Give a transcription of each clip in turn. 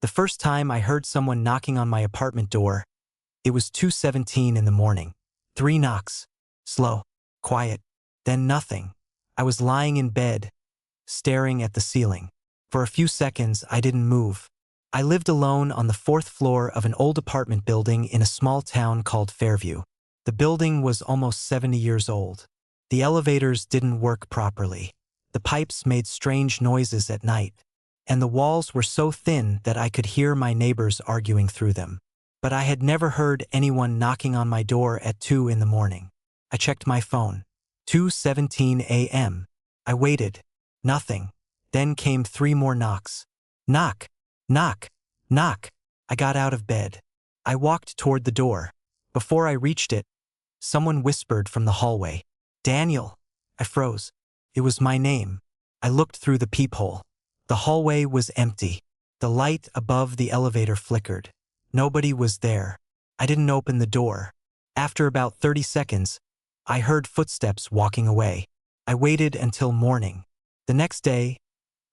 The first time I heard someone knocking on my apartment door, it was 2:17 in the morning. 3 knocks. Slow, quiet, then nothing. I was lying in bed, staring at the ceiling. For a few seconds, I didn't move. I lived alone on the 4th floor of an old apartment building in a small town called Fairview. The building was almost 70 years old. The elevators didn't work properly. The pipes made strange noises at night, and the walls were so thin that I could hear my neighbors arguing through them. But I had never heard anyone knocking on my door at 2 in the morning. I checked my phone. 2:17 a.m. I waited. Nothing. Then came 3 more knocks. Knock, knock, knock. I got out of bed. I walked toward the door. Before I reached it, someone whispered from the hallway, "Daniel." I froze. It was my name. I looked through the peephole. The hallway was empty. The light above the elevator flickered. Nobody was there. I didn't open the door. After about 30 seconds, I heard footsteps walking away. I waited until morning. The next day,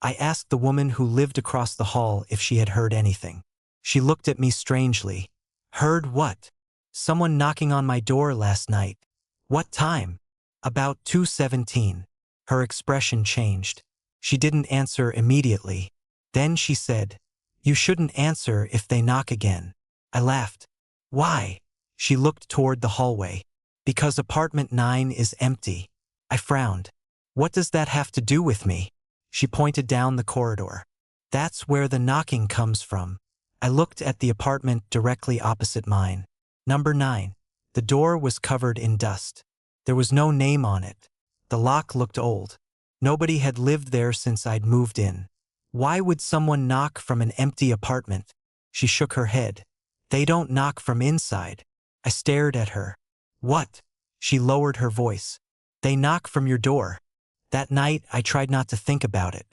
I asked the woman who lived across the hall if she had heard anything. She looked at me strangely. "Heard what?" "Someone knocking on my door last night." "What time?" "About 2:17. Her expression changed. She didn't answer immediately. Then she said, "You shouldn't answer if they knock again." I laughed. "Why?" She looked toward the hallway. "Because apartment 9 is empty." I frowned. "What does that have to do with me?" She pointed down the corridor. "That's where the knocking comes from." I looked at the apartment directly opposite mine. Number 9. The door was covered in dust. There was no name on it. The lock looked old. Nobody had lived there since I'd moved in. Why would someone knock from an empty apartment? She shook her head. "They don't knock from inside." I stared at her. "What?" She lowered her voice. "They knock from your door." That night, I tried not to think about it.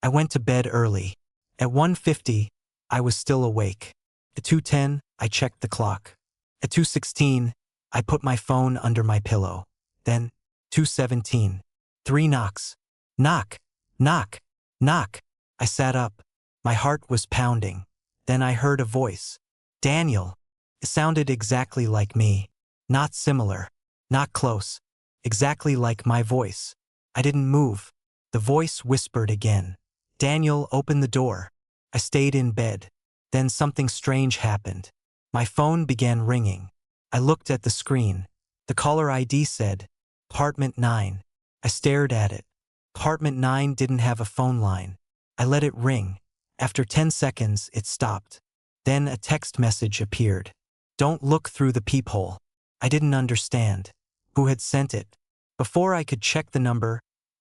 I went to bed early. At 1:50, I was still awake. At 2:10, I checked the clock. At 2:16, I put my phone under my pillow. Then, 2:17. 3 knocks. Knock, knock, knock. I sat up. My heart was pounding. Then I heard a voice. "Daniel." It sounded exactly like me. Not similar. Not close. Exactly like my voice. I didn't move. The voice whispered again. "Daniel, open the door." I stayed in bed. Then something strange happened. My phone began ringing. I looked at the screen. The caller ID said, "Apartment 9. I stared at it. Apartment 9 didn't have a phone line. I let it ring. After 10 seconds, it stopped. Then a text message appeared. "Don't look through the peephole." I didn't understand. Who had sent it? Before I could check the number,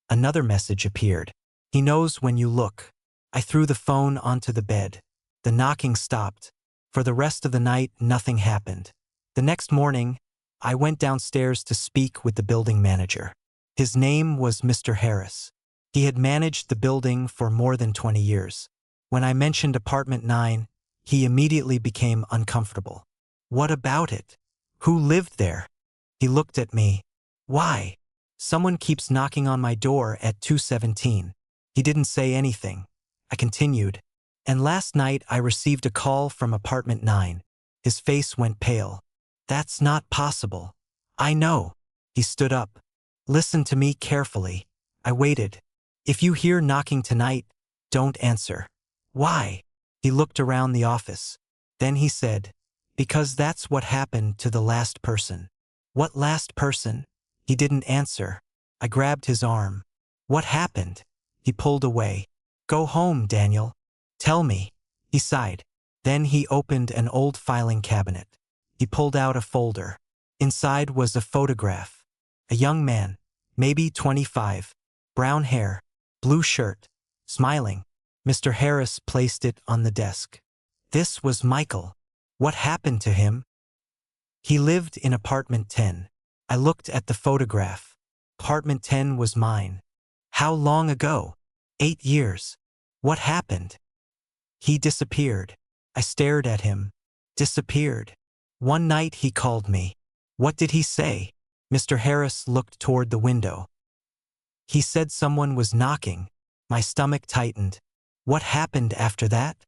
another message appeared. "He knows when you look." I threw the phone onto the bed. The knocking stopped. For the rest of the night, nothing happened. The next morning, I went downstairs to speak with the building manager. His name was Mr. Harris. He had managed the building for more than 20 years. When I mentioned apartment 9, he immediately became uncomfortable. "What about it? Who lived there?" He looked at me. "Why?" "Someone keeps knocking on my door at 2:17. He didn't say anything. I continued. "And last night I received a call from apartment 9. His face went pale. "That's not possible." "I know." He stood up. "Listen to me carefully." I waited. "If you hear knocking tonight, don't answer." "Why?" He looked around the office. Then he said, "Because that's what happened to the last person." "What last person?" He didn't answer. I grabbed his arm. "What happened?" He pulled away. "Go home, Daniel. Tell me." He sighed. Then he opened an old filing cabinet. He pulled out a folder. Inside was a photograph. A young man, maybe 25, brown hair, blue shirt, smiling. Mr. Harris placed it on the desk. This was Michael. What happened to him? He lived in apartment 10. I looked at the photograph. Apartment 10 was mine. How long ago? 8 years. What happened? He disappeared. I stared at him. Disappeared. One night he called me. What did he say? Mr. Harris looked toward the window. He said someone was knocking. My stomach tightened. What happened after that?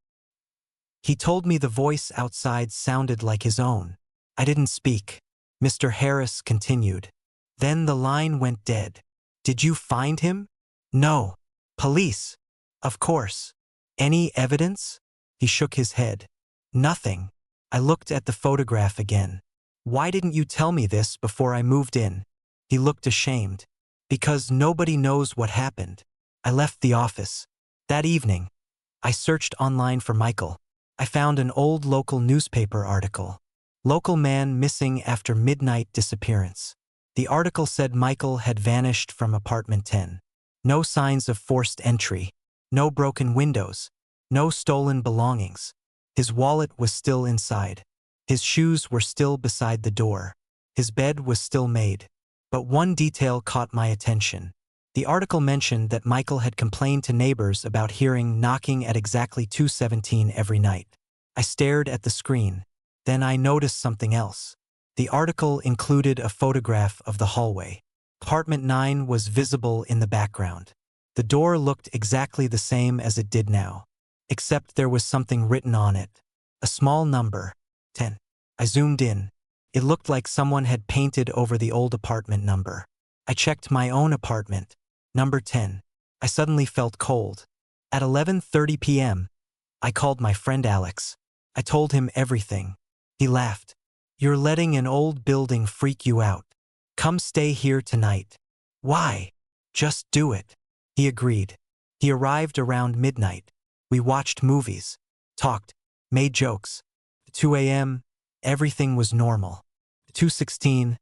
He told me the voice outside sounded like his own. I didn't speak. Mr. Harris continued. Then the line went dead. Did you find him? No. Police. Of course. Any evidence? He shook his head. Nothing. I looked at the photograph again. Why didn't you tell me this before I moved in? He looked ashamed. Because nobody knows what happened. I left the office. That evening, I searched online for Michael. I found an old local newspaper article. Local man missing after midnight disappearance. The article said Michael had vanished from apartment 10. No signs of forced entry. No broken windows. No stolen belongings. His wallet was still inside. His shoes were still beside the door. His bed was still made. But one detail caught my attention. The article mentioned that Michael had complained to neighbors about hearing knocking at exactly 2:17 every night. I stared at the screen. Then I noticed something else. The article included a photograph of the hallway. Apartment 9 was visible in the background. The door looked exactly the same as it did now, except there was something written on it. A small number, 10. I zoomed in. It looked like someone had painted over the old apartment number. I checked my own apartment, number 10. I suddenly felt cold. At 11:30 p.m., I called my friend Alex. I told him everything. He laughed. You're letting an old building freak you out. Come stay here tonight. Why? Just do it. He agreed. He arrived around midnight. We watched movies, talked, made jokes. 2 a.m., everything was normal. 2:16,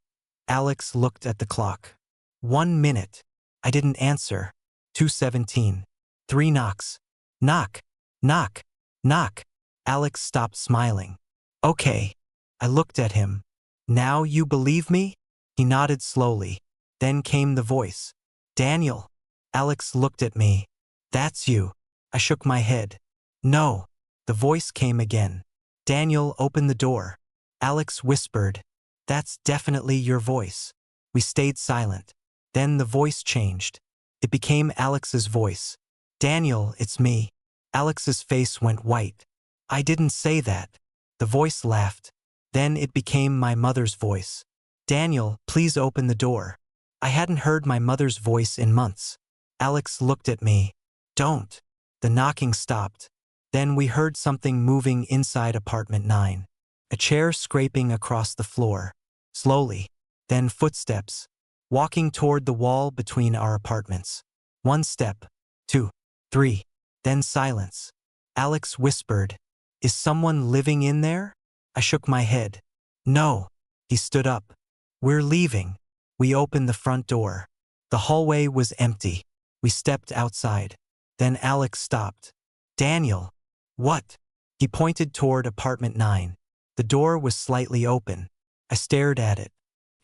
Alex looked at the clock. 1 minute. I didn't answer. 2:17. 3 knocks. Knock, knock, knock. Alex stopped smiling. Okay. I looked at him. Now you believe me? He nodded slowly. Then came the voice. Daniel. Alex looked at me. That's you. I shook my head. No. The voice came again. Daniel, open the door. Alex whispered. That's definitely your voice. We stayed silent. Then the voice changed. It became Alex's voice. Daniel, it's me. Alex's face went white. I didn't say that. The voice laughed. Then it became my mother's voice. Daniel, please open the door. I hadn't heard my mother's voice in months. Alex looked at me. Don't. The knocking stopped. Then we heard something moving inside apartment 9. A chair scraping across the floor. Slowly. Then footsteps. Walking toward the wall between our apartments. 1 step. 2. 3. Then silence. Alex whispered. Is someone living in there? I shook my head. No. He stood up. We're leaving. We opened the front door. The hallway was empty. We stepped outside. Then Alex stopped. Daniel. What? He pointed toward apartment 9. The door was slightly open. I stared at it.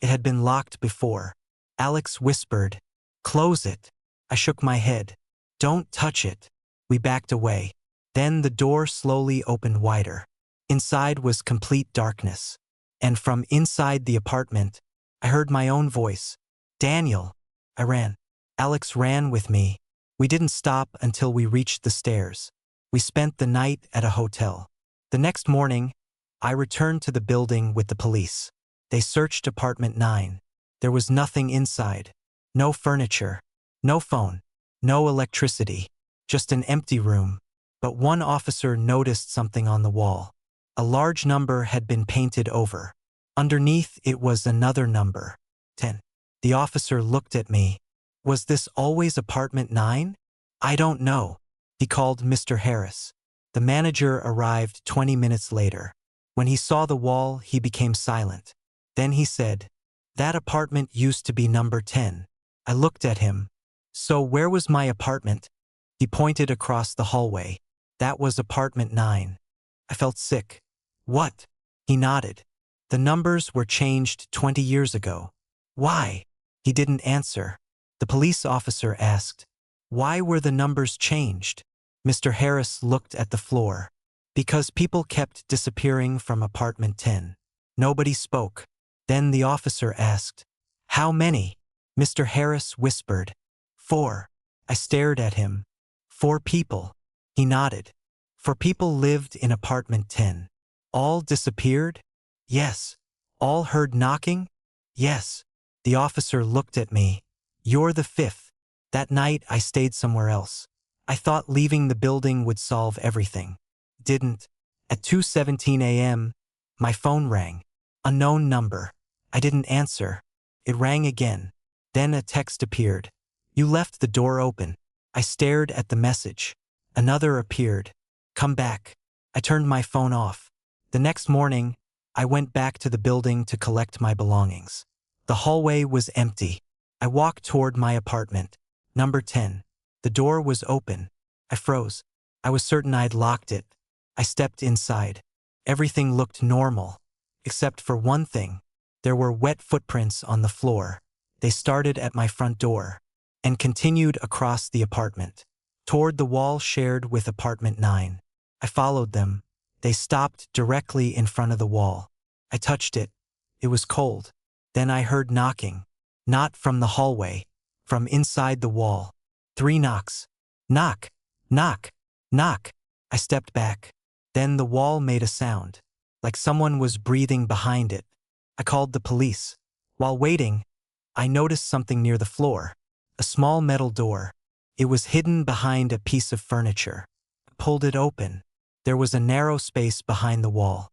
It had been locked before. Alex whispered. Close it. I shook my head. Don't touch it. We backed away. Then the door slowly opened wider. Inside was complete darkness. And from inside the apartment, I heard my own voice. Daniel. I ran. Alex ran with me. We didn't stop until we reached the stairs. We spent the night at a hotel. The next morning, I returned to the building with the police. They searched apartment 9. There was nothing inside. No furniture. No phone. No electricity. Just an empty room. But one officer noticed something on the wall. A large number had been painted over. Underneath it was another number. 10. The officer looked at me. Was this always apartment 9? I don't know. He called Mr. Harris. The manager arrived 20 minutes later. When he saw the wall, he became silent. Then he said, That apartment used to be number 10. I looked at him. So where was my apartment? He pointed across the hallway. That was apartment 9. I felt sick. What? He nodded. The numbers were changed 20 years ago. Why? He didn't answer. The police officer asked, Why were the numbers changed? Mr. Harris looked at the floor. Because people kept disappearing from apartment 10. Nobody spoke. Then the officer asked, How many? Mr. Harris whispered, 4. I stared at him. 4 people. He nodded. For people lived in apartment 10. All disappeared? Yes. All heard knocking? Yes. The officer looked at me. You're the fifth. That night I stayed somewhere else. I thought leaving the building would solve everything. Didn't. At 2:17 a.m., my phone rang. Unknown number. I didn't answer. It rang again. Then a text appeared. You left the door open. I stared at the message. Another appeared. Come back. I turned my phone off. The next morning, I went back to the building to collect my belongings. The hallway was empty. I walked toward my apartment. Number 10. The door was open. I froze. I was certain I'd locked it. I stepped inside. Everything looked normal. Except for one thing. There were wet footprints on the floor. They started at my front door and continued across the apartment, toward the wall shared with apartment 9. I followed them. They stopped directly in front of the wall. I touched it. It was cold. Then I heard knocking. Not from the hallway, from inside the wall. 3 knocks. Knock, knock, knock. I stepped back. Then the wall made a sound, like someone was breathing behind it. I called the police. While waiting, I noticed something near the floor. A small metal door. It was hidden behind a piece of furniture. I pulled it open. There was a narrow space behind the wall.